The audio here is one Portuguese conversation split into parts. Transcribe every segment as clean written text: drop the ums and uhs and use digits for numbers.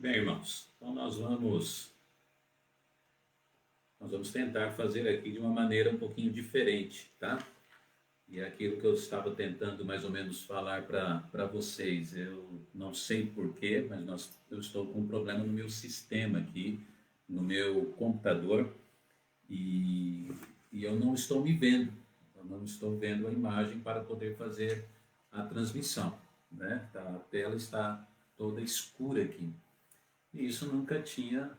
Bem, irmãos, então nós vamos tentar fazer aqui de uma maneira um pouquinho diferente, tá? E é aquilo que eu estava tentando mais ou menos falar para vocês. Eu não sei porquê, mas eu estou com um problema no meu sistema aqui, no meu computador, e, e eu não estou me vendo. Eu não estou vendo a imagem para poder fazer a transmissão, né? A tela está toda escura aqui. E isso nunca tinha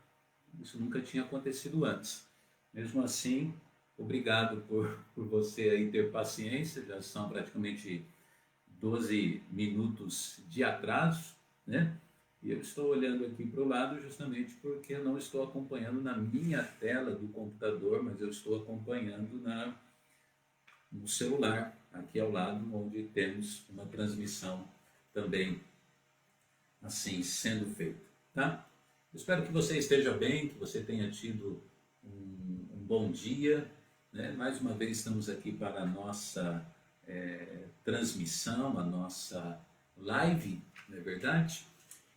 acontecido antes. Mesmo assim, obrigado por você aí ter paciência, já são praticamente 12 minutos de atraso, né? E eu estou olhando aqui para o lado justamente porque eu não estou acompanhando na minha tela do computador, mas eu estou acompanhando no celular, aqui ao lado, onde temos uma transmissão também assim sendo feita, tá? Eu espero que você esteja bem, que você tenha tido um bom dia, né? Mais uma vez estamos aqui para a nossa transmissão, a nossa live, não é verdade?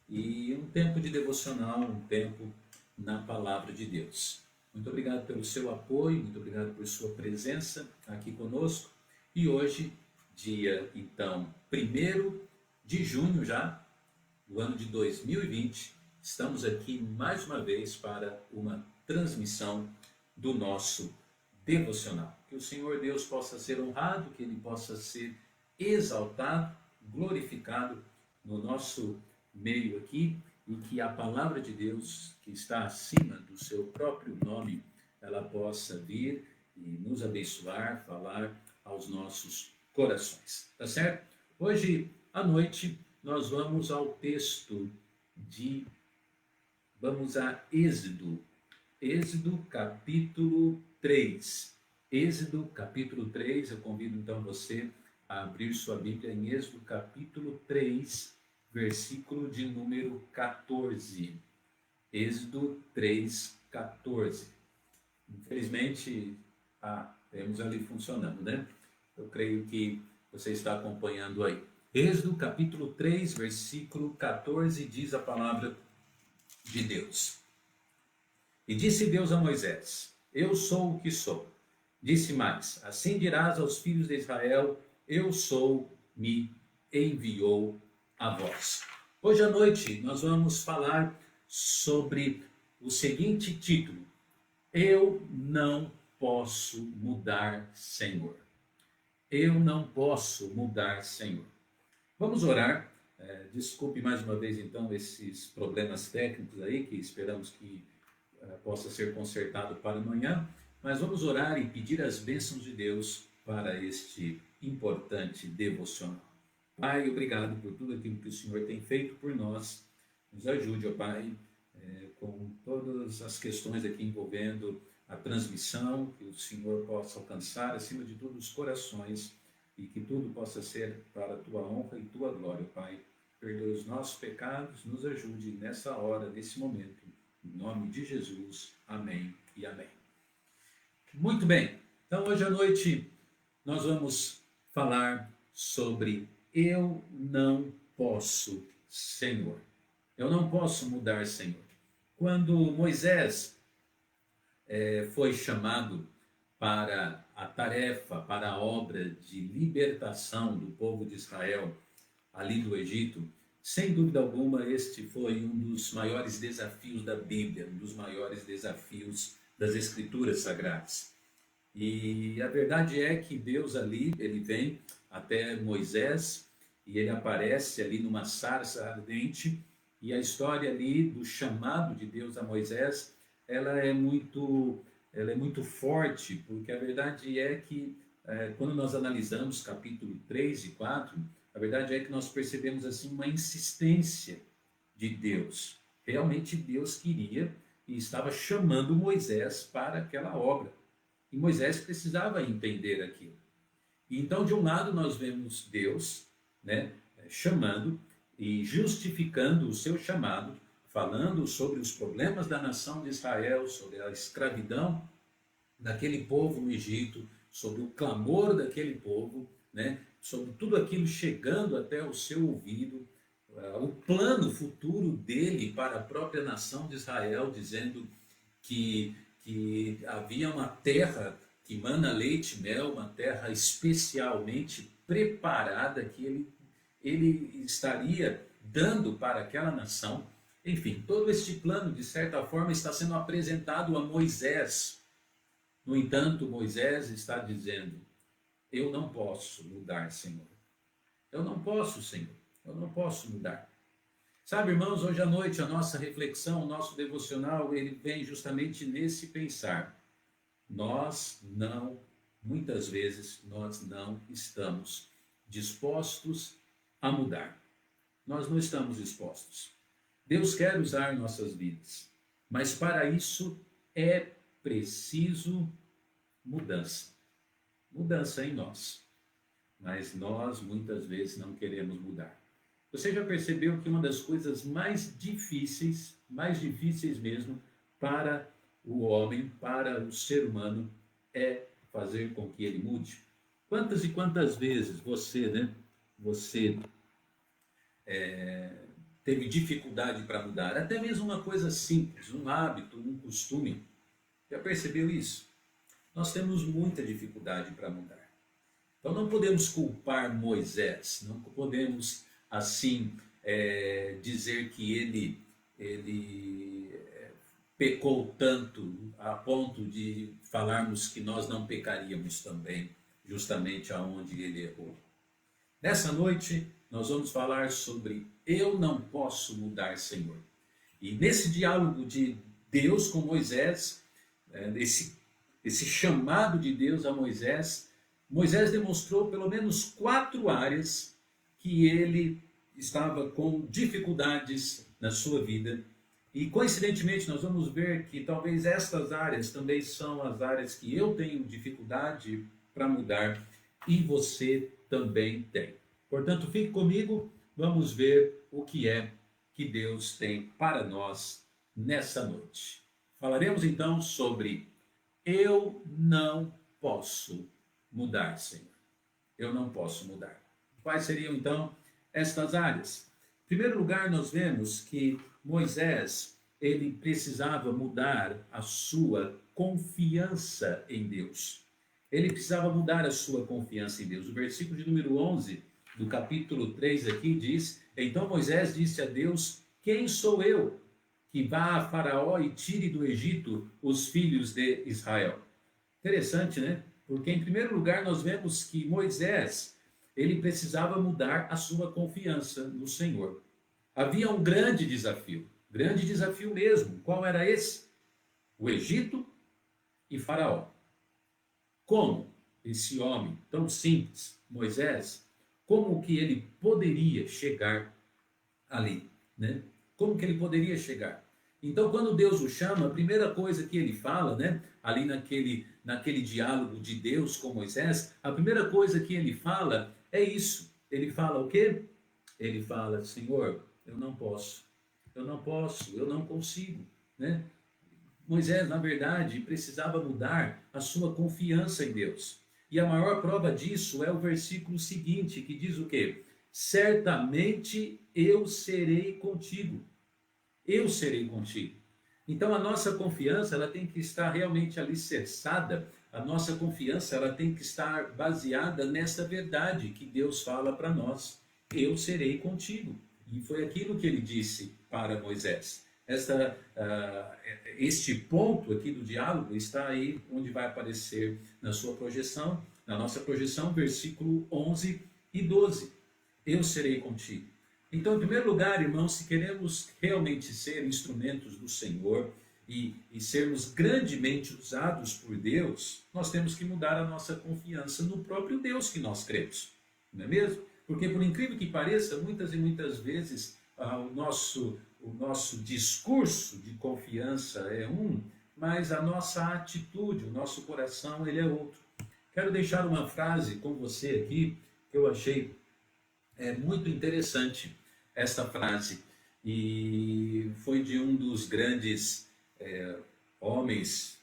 E um tempo de devocional, um tempo na palavra de Deus. Muito obrigado pelo seu apoio, muito obrigado por sua presença aqui conosco. E hoje, dia então 1º de junho já, do ano de 2020, estamos aqui mais uma vez para uma transmissão do nosso devocional. Que o Senhor Deus possa ser honrado, que Ele possa ser exaltado, glorificado no nosso meio aqui e que a palavra de Deus, que está acima do seu próprio nome, ela possa vir e nos abençoar, falar aos nossos corações. Tá certo? Hoje à noite nós vamos ao texto de vamos a Êxodo capítulo 3. Êxodo capítulo 3, eu convido então você a abrir sua Bíblia em Êxodo capítulo 3, versículo de número 14. Êxodo 3, 14. Infelizmente, temos ali funcionando, né? Eu creio que você está acompanhando aí. Êxodo capítulo 3, versículo 14, diz a palavra de Deus. E disse Deus a Moisés: Eu sou o que sou. Disse mais: Assim dirás aos filhos de Israel: Eu sou, me enviou a vós. Hoje à noite nós vamos falar sobre o seguinte título: Eu não posso mudar, Senhor. Eu não posso mudar, Senhor. Vamos orar. Desculpe mais uma vez então esses problemas técnicos aí, que esperamos que possa ser consertado para amanhã, mas vamos orar e pedir as bênçãos de Deus para este importante devocional. Pai, obrigado por tudo aquilo que o Senhor tem feito por nós. Nos ajude, ó Pai, com todas as questões aqui envolvendo a transmissão, que o Senhor possa alcançar, acima de tudo, os corações, e que tudo possa ser para a Tua honra e Tua glória, Pai. Perdoe os nossos pecados, nos ajude nessa hora, nesse momento. Em nome de Jesus, amém e amém. Muito bem, então hoje à noite nós vamos falar sobre Eu não posso, Senhor. Eu não posso mudar, Senhor. Quando Moisés foi chamado para a tarefa, para a obra de libertação do povo de Israel ali do Egito, sem dúvida alguma, este foi um dos maiores desafios da Bíblia, um dos maiores desafios das Escrituras Sagradas. E a verdade é que Deus ali, ele vem até Moisés e ele aparece ali numa sarça ardente, e a história ali do chamado de Deus a Moisés, ela é muito forte, porque a verdade é que quando nós analisamos capítulo 3 e 4, a verdade é que nós percebemos assim uma insistência de Deus. Realmente Deus queria e estava chamando Moisés para aquela obra. E Moisés precisava entender aquilo. E então, de um lado, nós vemos Deus, né, chamando e justificando o seu chamado, falando sobre os problemas da nação de Israel, sobre a escravidão daquele povo no Egito, sobre o clamor daquele povo, né, sobre tudo aquilo chegando até o seu ouvido, o plano futuro dele para a própria nação de Israel, dizendo que havia uma terra que mana leite e mel, uma terra especialmente preparada que ele estaria dando para aquela nação. Enfim, todo este plano, de certa forma, está sendo apresentado a Moisés. No entanto, Moisés está dizendo: eu não posso mudar, Senhor. Eu não posso, Senhor. Eu não posso mudar. Sabe, irmãos, hoje à noite a nossa reflexão, o nosso devocional, ele vem justamente nesse pensar. Nós não, muitas vezes, nós não estamos dispostos a mudar. Nós não estamos dispostos. Deus quer usar nossas vidas, mas para isso é preciso mudança. Mudança em nós. Mas nós muitas vezes não queremos mudar. Você já percebeu que uma das coisas mais difíceis mesmo, para o homem, para o ser humano, é fazer com que ele mude? Quantas e quantas vezes você teve dificuldade para mudar? Até mesmo uma coisa simples, um hábito, um costume. Já percebeu isso? Nós temos muita dificuldade para mudar. Então não podemos culpar Moisés, não podemos assim dizer que ele pecou tanto a ponto de falarmos que nós não pecaríamos também, justamente aonde ele errou. Nessa noite nós vamos falar sobre eu não posso mudar, Senhor. E nesse diálogo de Deus com Moisés, esse chamado de Deus a Moisés, Moisés demonstrou pelo menos 4 áreas que ele estava com dificuldades na sua vida. E coincidentemente nós vamos ver que talvez estas áreas também são as áreas que eu tenho dificuldade para mudar e você também tem. Portanto, fique comigo, vamos ver o que é que Deus tem para nós nessa noite. Falaremos então sobre eu não posso mudar, Senhor. Eu não posso mudar. Quais seriam então estas áreas? Em primeiro lugar, nós vemos que Moisés, ele precisava mudar a sua confiança em Deus. Ele precisava mudar a sua confiança em Deus. O versículo de número 11 do capítulo 3 aqui diz: então Moisés disse a Deus: quem sou eu que vá a Faraó e tire do Egito os filhos de Israel? Interessante, né? Porque em primeiro lugar nós vemos que Moisés, ele precisava mudar a sua confiança no Senhor. Havia um grande desafio mesmo. Qual era esse? O Egito e Faraó. Como esse homem tão simples, Moisés, como que ele poderia chegar ali, né? Como que ele poderia chegar? Então, quando Deus o chama, a primeira coisa que ele fala, né, ali naquele diálogo de Deus com Moisés, a primeira coisa que ele fala é isso. Ele fala o quê? Ele fala: Senhor, eu não posso, eu não consigo, né? Moisés, na verdade, precisava mudar a sua confiança em Deus. E a maior prova disso é o versículo seguinte, que diz o quê? Certamente eu serei contigo. Eu serei contigo. Então a nossa confiança, ela tem que estar realmente alicerçada, a nossa confiança, ela tem que estar baseada nessa verdade que Deus fala para nós. Eu serei contigo. E foi aquilo que ele disse para Moisés. Este ponto aqui do diálogo está aí onde vai aparecer na sua projeção, na nossa projeção, versículo 11 e 12. Eu serei contigo. Então, em primeiro lugar, irmãos, se queremos realmente ser instrumentos do Senhor e sermos grandemente usados por Deus, nós temos que mudar a nossa confiança no próprio Deus que nós cremos. Não é mesmo? Porque, por incrível que pareça, muitas e muitas vezes o nosso discurso de confiança é um, mas a nossa atitude, o nosso coração, ele é outro. Quero deixar uma frase com você aqui que eu achei muito interessante, esta frase, e foi de um dos grandes homens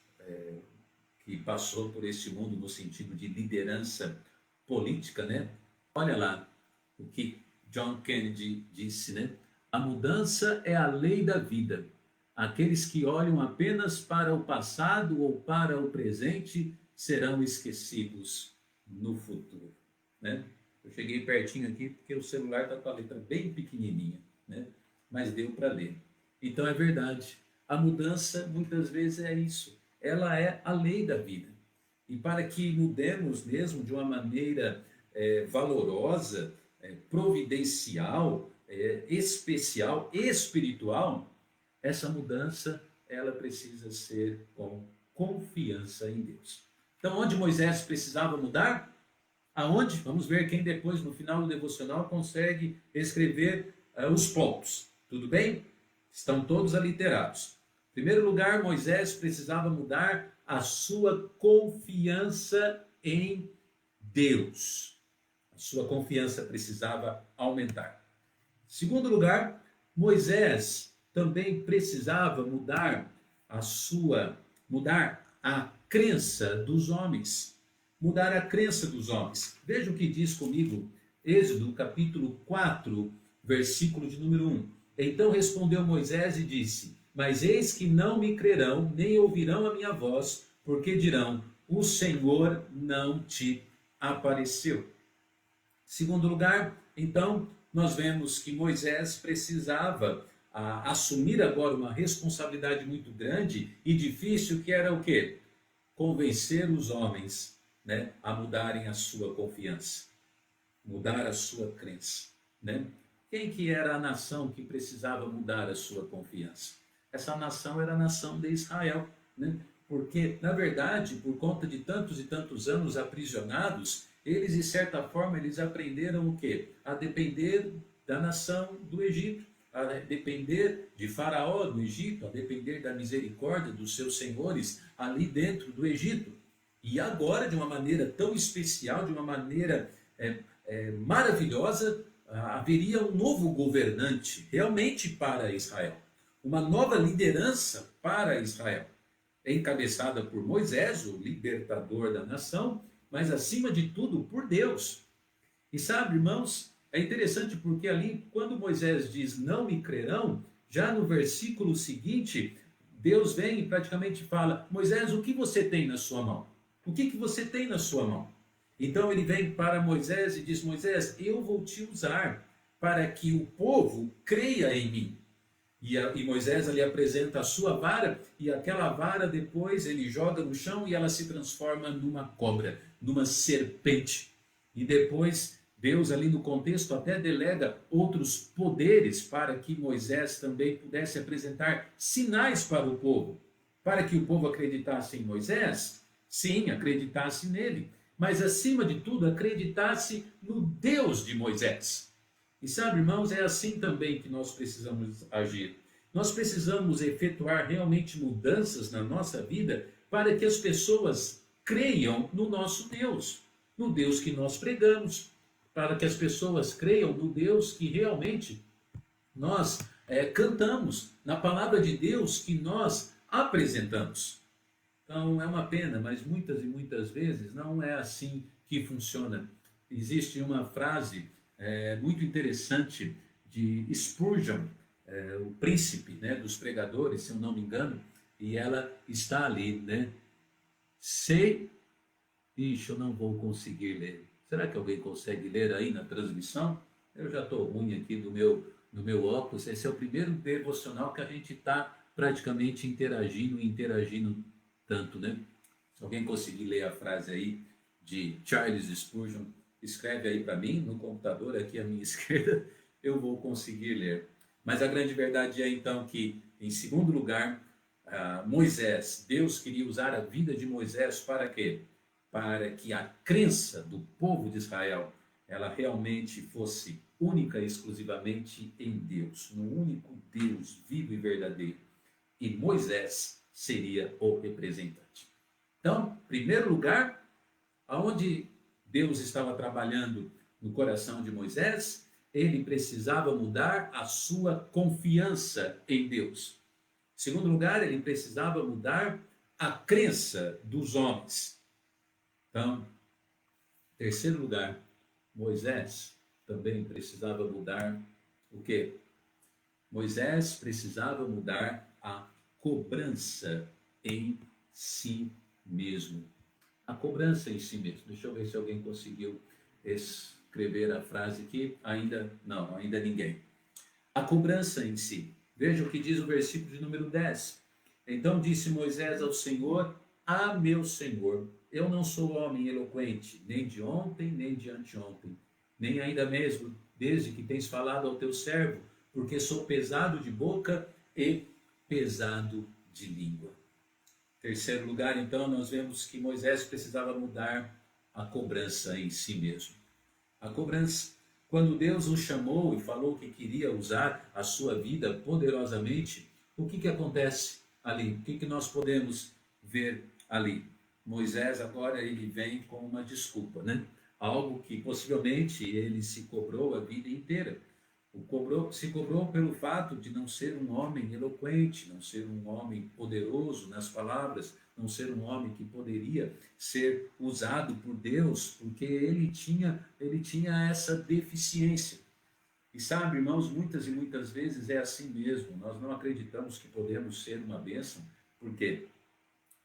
que passou por este mundo no sentido de liderança política, né? Olha lá o que John Kennedy disse, né? A mudança é a lei da vida. Aqueles que olham apenas para o passado ou para o presente serão esquecidos no futuro, né? Eu cheguei pertinho aqui porque o celular está com a letra bem pequenininha, né? Mas deu para ler. Então é verdade. A mudança muitas vezes é isso. Ela é a lei da vida. E para que mudemos mesmo de uma maneira valorosa, providencial, especial, espiritual, essa mudança ela precisa ser com confiança em Deus. Então, onde Moisés precisava mudar? Aonde? Vamos ver quem depois, no final do devocional, consegue escrever os pontos. Tudo bem? Estão todos aliterados. Em primeiro lugar, Moisés precisava mudar a sua confiança em Deus. A sua confiança precisava aumentar. Em segundo lugar, Moisés também precisava mudar a crença dos homens. Mudar a crença dos homens. Veja o que diz comigo, Êxodo capítulo 4, versículo de número 1. Então respondeu Moisés e disse: Mas eis que não me crerão, nem ouvirão a minha voz, porque dirão: o Senhor não te apareceu. Segundo lugar, então, nós vemos que Moisés precisava assumir agora uma responsabilidade muito grande e difícil, que era o quê? Convencer os homens, né, a mudarem a sua confiança, mudar a sua crença, né? Quem que era a nação que precisava mudar a sua confiança? Essa nação era a nação de Israel, né? Porque, na verdade, por conta de tantos e tantos anos aprisionados, eles, de certa forma, eles aprenderam o quê? A depender da nação do Egito, a depender de Faraó do Egito, a depender da misericórdia dos seus senhores ali dentro do Egito. E agora, de uma maneira tão especial, de uma maneira maravilhosa, haveria um novo governante realmente para Israel. Uma nova liderança para Israel, encabeçada por Moisés, o libertador da nação, mas acima de tudo por Deus. E sabe, irmãos, é interessante porque ali, quando Moisés diz não me crerão, já no versículo seguinte, Deus vem e praticamente fala: Moisés, o que você tem na sua mão? O que você tem na sua mão? Então ele vem para Moisés e diz: Moisés, eu vou te usar para que o povo creia em mim. E Moisés ali apresenta a sua vara, e aquela vara depois ele joga no chão e ela se transforma numa cobra, numa serpente. E depois Deus ali no contexto até delega outros poderes para que Moisés também pudesse apresentar sinais para o povo. Para que o povo acreditasse em Moisés, sim, acreditasse nele, mas acima de tudo acreditasse no Deus de Moisés. E sabe, irmãos, é assim também que nós precisamos agir. Nós precisamos efetuar realmente mudanças na nossa vida para que as pessoas creiam no nosso Deus, no Deus que nós pregamos, para que as pessoas creiam no Deus que realmente nós cantamos, na palavra de Deus que nós apresentamos. Então é uma pena, mas muitas e muitas vezes não é assim que funciona. Existe uma frase muito interessante de Spurgeon, o príncipe, né, dos pregadores, se eu não me engano, e ela está ali, né? Ixi, eu não vou conseguir ler. Será que alguém consegue ler aí na transmissão? Eu já estou ruim aqui no meu óculos. Esse é o primeiro devocional que a gente está praticamente interagindo tanto, né? Se alguém conseguir ler a frase aí de Charles Spurgeon, escreve aí para mim no computador aqui à minha esquerda, eu vou conseguir ler. Mas a grande verdade é então que, em segundo lugar, Moisés, Deus queria usar a vida de Moisés para quê? Para que a crença do povo de Israel, ela realmente fosse única e exclusivamente em Deus, no único Deus vivo e verdadeiro. E Moisés seria o representante. Então, em primeiro lugar, aonde Deus estava trabalhando no coração de Moisés, ele precisava mudar a sua confiança em Deus. Em segundo lugar, ele precisava mudar a crença dos homens. Então, em terceiro lugar, Moisés também precisava mudar o quê? Moisés precisava mudar a cobrança em si mesmo. A cobrança em si mesmo. Deixa eu ver se alguém conseguiu escrever a frase aqui. Ainda não, ainda ninguém. A cobrança em si. Veja o que diz o versículo de número 10. Então disse Moisés ao Senhor: Ah, meu Senhor, eu não sou homem eloquente, nem de ontem, nem de anteontem, nem ainda mesmo desde que tens falado ao teu servo, porque sou pesado de boca e pesado de língua. Em terceiro lugar, então, nós vemos que Moisés precisava mudar a cobrança em si mesmo. A cobrança. Quando Deus o chamou e falou que queria usar a sua vida poderosamente, o que acontece ali? O que nós podemos ver ali? Moisés agora ele vem com uma desculpa, né? Algo que possivelmente ele se cobrou a vida inteira. Se cobrou pelo fato de não ser um homem eloquente, não ser um homem poderoso nas palavras, não ser um homem que poderia ser usado por Deus, porque ele tinha essa deficiência. E sabe, irmãos, muitas e muitas vezes é assim mesmo. Nós não acreditamos que podemos ser uma bênção. Por quê?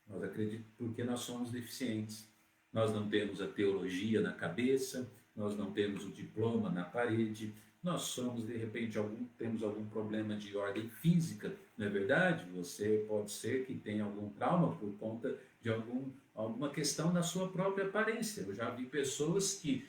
Nós acreditamos porque nós somos deficientes. Nós não temos a teologia na cabeça, nós não temos o diploma na parede, nós somos, de repente, temos algum problema de ordem física, não é verdade? Você pode ser que tenha algum trauma por conta de alguma questão na sua própria aparência. Eu já vi pessoas que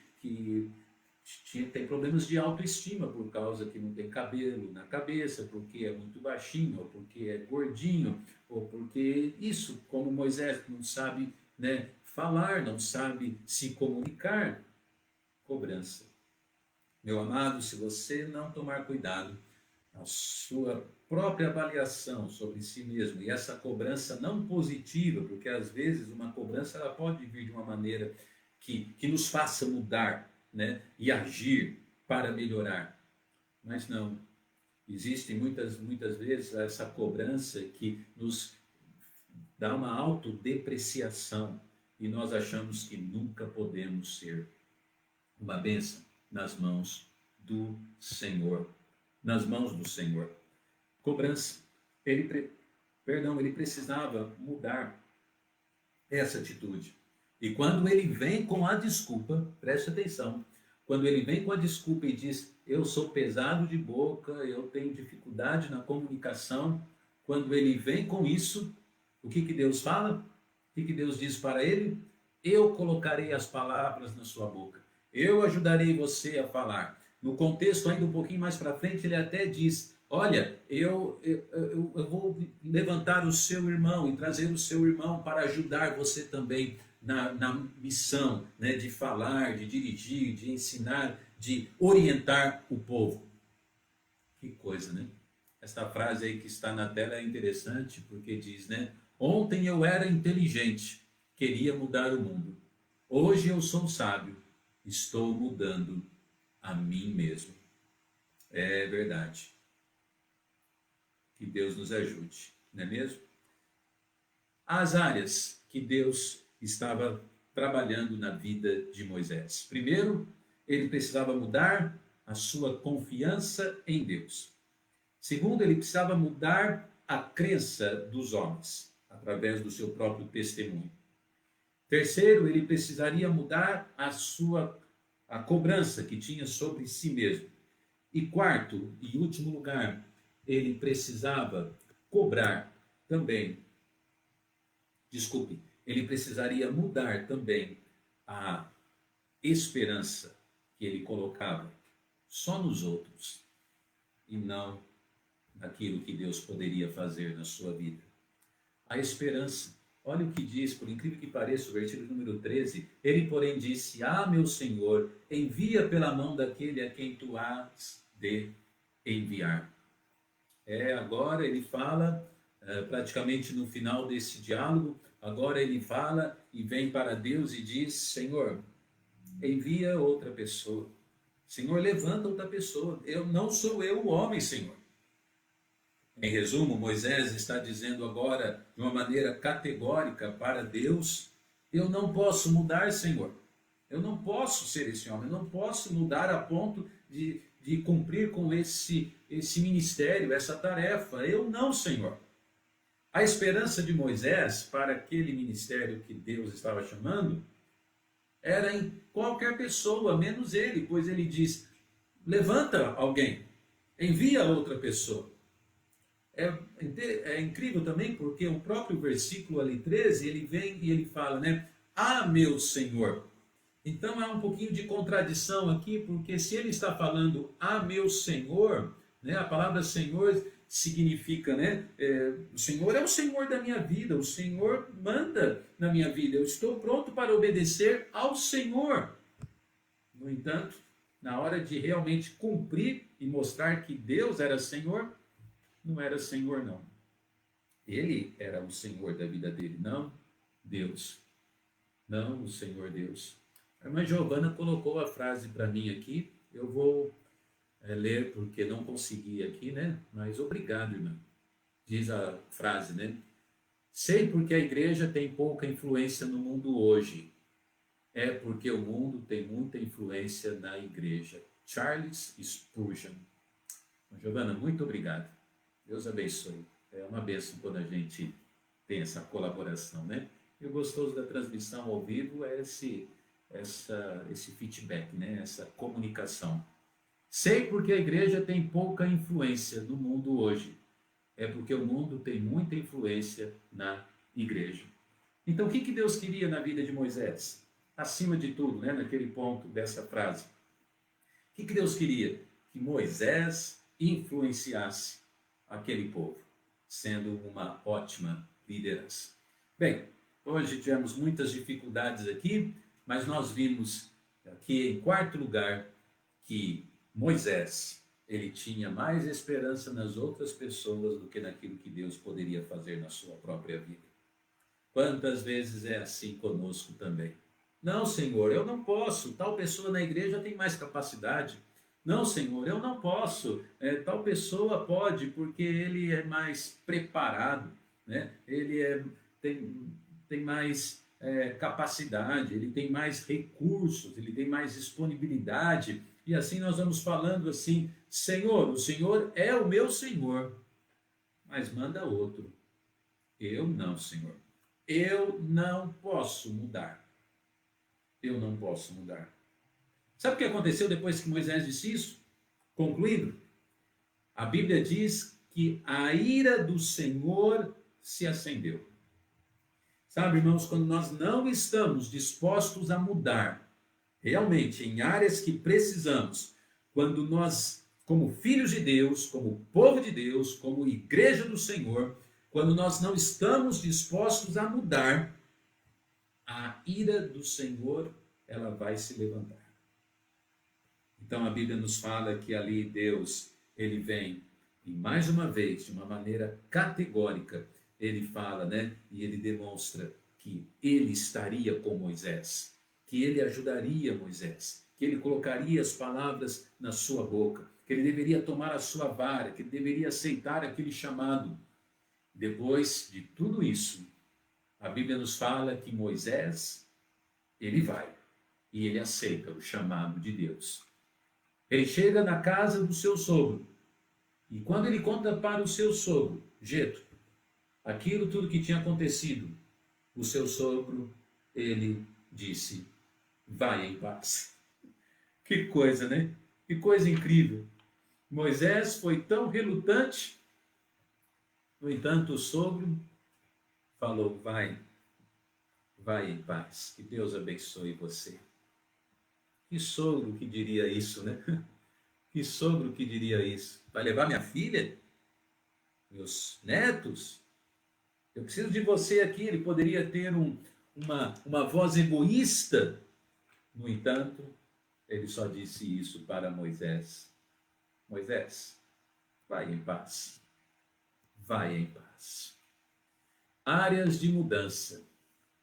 têm problemas de autoestima por causa que não tem cabelo na cabeça, porque é muito baixinho, ou porque é gordinho, ou porque isso, como Moisés não sabe, né, falar, não sabe se comunicar. Cobrança. Meu amado, se você não tomar cuidado, a sua própria avaliação sobre si mesmo e essa cobrança não positiva, porque às vezes uma cobrança ela pode vir de uma maneira que nos faça mudar, né, e agir para melhorar, mas não. Existe muitas vezes essa cobrança que nos dá uma autodepreciação e nós achamos que nunca podemos ser uma bênção nas mãos do Senhor. Nas mãos do Senhor. Cobrança. Ele precisava mudar essa atitude. E quando ele vem com a desculpa, preste atenção, quando ele vem com a desculpa e diz, eu sou pesado de boca, eu tenho dificuldade na comunicação, quando ele vem com isso, o que Deus fala? O que Deus diz para ele? Eu colocarei as palavras na sua boca. Eu ajudarei você a falar. No contexto, ainda um pouquinho mais para frente, ele até diz, olha, eu vou levantar o seu irmão e trazer o seu irmão para ajudar você também na missão, né, de falar, de dirigir, de ensinar, de orientar o povo. Que coisa, né? Esta frase aí que está na tela é interessante porque diz, né? Ontem eu era inteligente, queria mudar o mundo. Hoje eu sou sábio, estou mudando a mim mesmo. É verdade. Que Deus nos ajude, não é mesmo? As áreas que Deus estava trabalhando na vida de Moisés. Primeiro, ele precisava mudar a sua confiança em Deus. Segundo, ele precisava mudar a crença dos homens, através do seu próprio testemunho. Terceiro, ele precisaria mudar a cobrança que tinha sobre si mesmo. E quarto e último lugar, ele precisava cobrar também, ele precisaria mudar também a esperança que ele colocava só nos outros e não naquilo que Deus poderia fazer na sua vida. A esperança. Olha o que diz, por incrível que pareça, o versículo número 13. Ele, porém, disse, meu Senhor, envia pela mão daquele a quem tu has de enviar. Agora ele fala, praticamente no final desse diálogo, agora ele fala e vem para Deus e diz, Senhor, envia outra pessoa. Senhor, levanta outra pessoa. Não sou eu o homem, Senhor. Em resumo, Moisés está dizendo agora, de uma maneira categórica para Deus, eu não posso mudar, Senhor. Eu não posso ser esse homem, eu não posso mudar a ponto de cumprir com esse ministério, essa tarefa. Eu não, Senhor. A esperança de Moisés para aquele ministério que Deus estava chamando era em qualquer pessoa, menos ele, pois ele diz: levanta alguém, envia outra pessoa. É incrível também porque o próprio versículo ali 13, ele vem e ele fala, né? Ah, meu Senhor. Então há um pouquinho de contradição aqui, porque se ele está falando ah, meu Senhor, né, a palavra Senhor significa, né, o Senhor é o Senhor da minha vida, o Senhor manda na minha vida, eu estou pronto para obedecer ao Senhor. No entanto, na hora de realmente cumprir e mostrar que Deus era Senhor, não era Senhor não. Ele era o Senhor da vida dele, não Deus. Não o Senhor Deus. A irmã Giovana colocou a frase para mim aqui, eu vou ler porque não consegui aqui, né? Mas obrigado, irmã. Diz a frase, né? Sei porque a igreja tem pouca influência no mundo hoje. É porque o mundo tem muita influência na igreja. Charles Spurgeon. Giovana, muito obrigado. Deus abençoe. É uma bênção quando a gente tem essa colaboração, né? E o gostoso da transmissão ao vivo é esse feedback, né? Essa comunicação. Sei porque a igreja tem pouca influência no mundo hoje. É porque o mundo tem muita influência na igreja. Então, o que Deus queria na vida de Moisés? Acima de tudo, né? Naquele ponto dessa frase. O que Deus queria? Que Moisés influenciasse aquele povo, sendo uma ótima liderança. Bem, hoje tivemos muitas dificuldades aqui, mas nós vimos aqui em quarto lugar que Moisés, ele tinha mais esperança nas outras pessoas do que naquilo que Deus poderia fazer na sua própria vida. Quantas vezes é assim conosco também? Não, Senhor, eu não posso, tal pessoa na igreja tem mais capacidade. Não, Senhor, eu não posso, tal pessoa pode porque ele é mais preparado, né? Tem mais capacidade, ele tem mais recursos, ele tem mais disponibilidade. E assim nós vamos falando assim, Senhor, o Senhor é o meu Senhor, mas manda outro. Eu não, Senhor. Eu não posso mudar. Eu não posso mudar. Sabe o que aconteceu depois que Moisés disse isso? Concluindo, a Bíblia diz que a ira do Senhor se acendeu. Sabe, irmãos, quando nós não estamos dispostos a mudar, realmente, em áreas que precisamos, quando nós, como filhos de Deus, como povo de Deus, como igreja do Senhor, quando nós não estamos dispostos a mudar, a ira do Senhor, ela vai se levantar. Então a Bíblia nos fala que ali Deus, ele vem e mais uma vez, de uma maneira categórica, ele fala, né? E ele demonstra que ele estaria com Moisés, que ele ajudaria Moisés, que ele colocaria as palavras na sua boca, que ele deveria tomar a sua vara, que ele deveria aceitar aquele chamado. Depois de tudo isso, a Bíblia nos fala que Moisés, ele vai e ele aceita o chamado de Deus. Ele chega na casa do seu sogro e quando ele conta para o seu sogro, Jetro, aquilo tudo que tinha acontecido, o seu sogro, ele disse, vai em paz. Que coisa, né? Que coisa incrível. Moisés foi tão relutante, no entanto o sogro falou, vai em paz, que Deus abençoe você. Que sogro que diria isso, né? Que sogro que diria isso? Vai levar minha filha? Meus netos? Eu preciso de você aqui. Ele poderia ter uma voz egoísta. No entanto, ele só disse isso para Moisés. Moisés, vai em paz. Vai em paz. Áreas de mudança.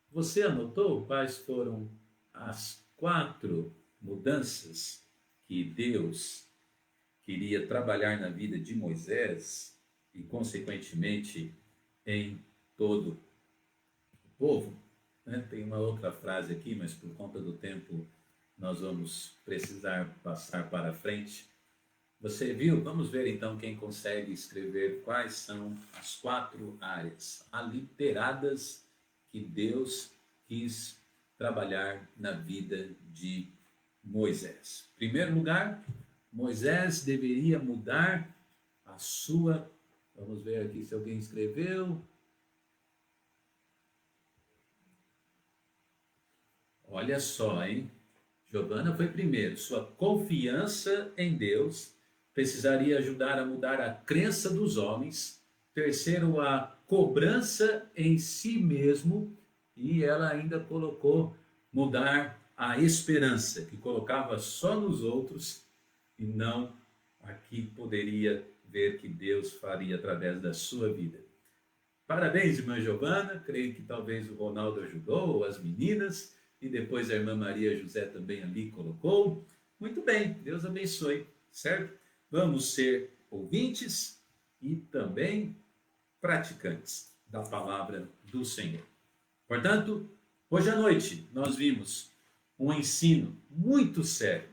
Você anotou quais foram as 4 mudanças que Deus queria trabalhar na vida de Moisés e, consequentemente, em todo o povo? Né? Tem uma outra frase aqui, mas por conta do tempo nós vamos precisar passar para frente. Você viu? Vamos ver então quem consegue escrever quais são as 4 áreas aliteradas que Deus quis trabalhar na vida de Moisés. Em primeiro lugar, Moisés deveria mudar a sua. Vamos ver aqui se alguém escreveu. Olha só, hein? Giovana foi primeiro. Sua confiança em Deus precisaria ajudar a mudar a crença dos homens. Terceiro, a cobrança em si mesmo. E ela ainda colocou mudar a esperança, que colocava só nos outros e não aqui poderia ver que Deus faria através da sua vida. Parabéns, irmã Giovana. Creio que talvez o Ronaldo ajudou, ou as meninas. E depois a irmã Maria José também ali colocou. Muito bem, Deus abençoe, certo? Vamos ser ouvintes e também praticantes da palavra do Senhor. Portanto, hoje à noite nós vimos um ensino muito sério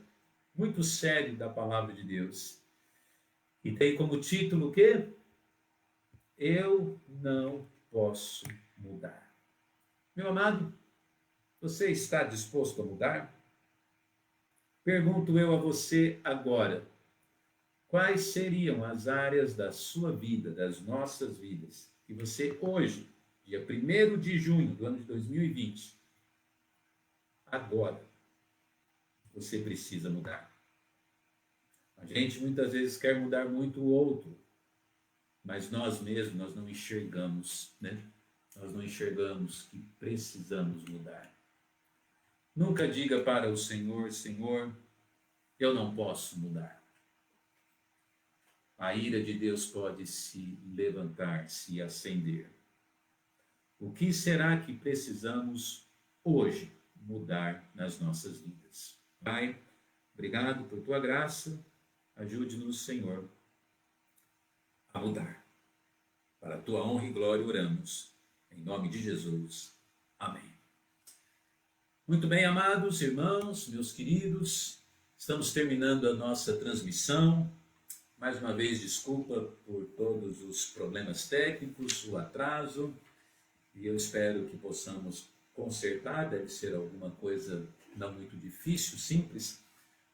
da palavra de Deus. E tem como título o quê? Eu não posso mudar. Meu amado, você está disposto a mudar? Pergunto eu a você agora, quais seriam as áreas da sua vida, das nossas vidas, que você hoje, dia 1º de junho do ano de 2020, agora, você precisa mudar? A gente muitas vezes quer mudar muito o outro, mas nós mesmos, nós não enxergamos, né? Nós não enxergamos que precisamos mudar. Nunca diga para o Senhor, Senhor, eu não posso mudar. A ira de Deus pode se levantar, se acender. O que será que precisamos hoje mudar nas nossas vidas? Pai, obrigado por tua graça. Ajude-nos, Senhor, a mudar. Para a tua honra e glória oramos. Em nome de Jesus. Amém. Muito bem, amados irmãos, meus queridos, estamos terminando a nossa transmissão. Mais uma vez, desculpa por todos os problemas técnicos, o atraso, e eu espero que possamos consertar. Deve ser alguma coisa não muito difícil, simples,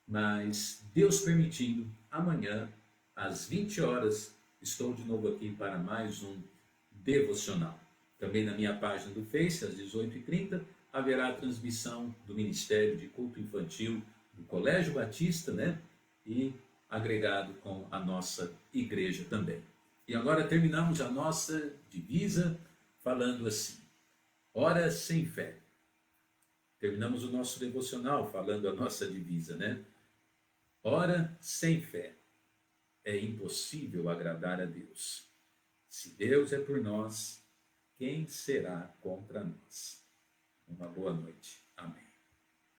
mas Deus permitindo, amanhã, às 20 horas, estou de novo aqui para mais um devocional. Também na minha página do Face, às 18h30, haverá a transmissão do Ministério de Culto Infantil do Colégio Batista, né? E agregado com a nossa igreja também. E agora terminamos a nossa divisa falando assim: ora sem fé. Terminamos o nosso devocional falando a nossa divisa, né? Ora sem fé. É impossível agradar a Deus. Se Deus é por nós, quem será contra nós? Uma boa noite.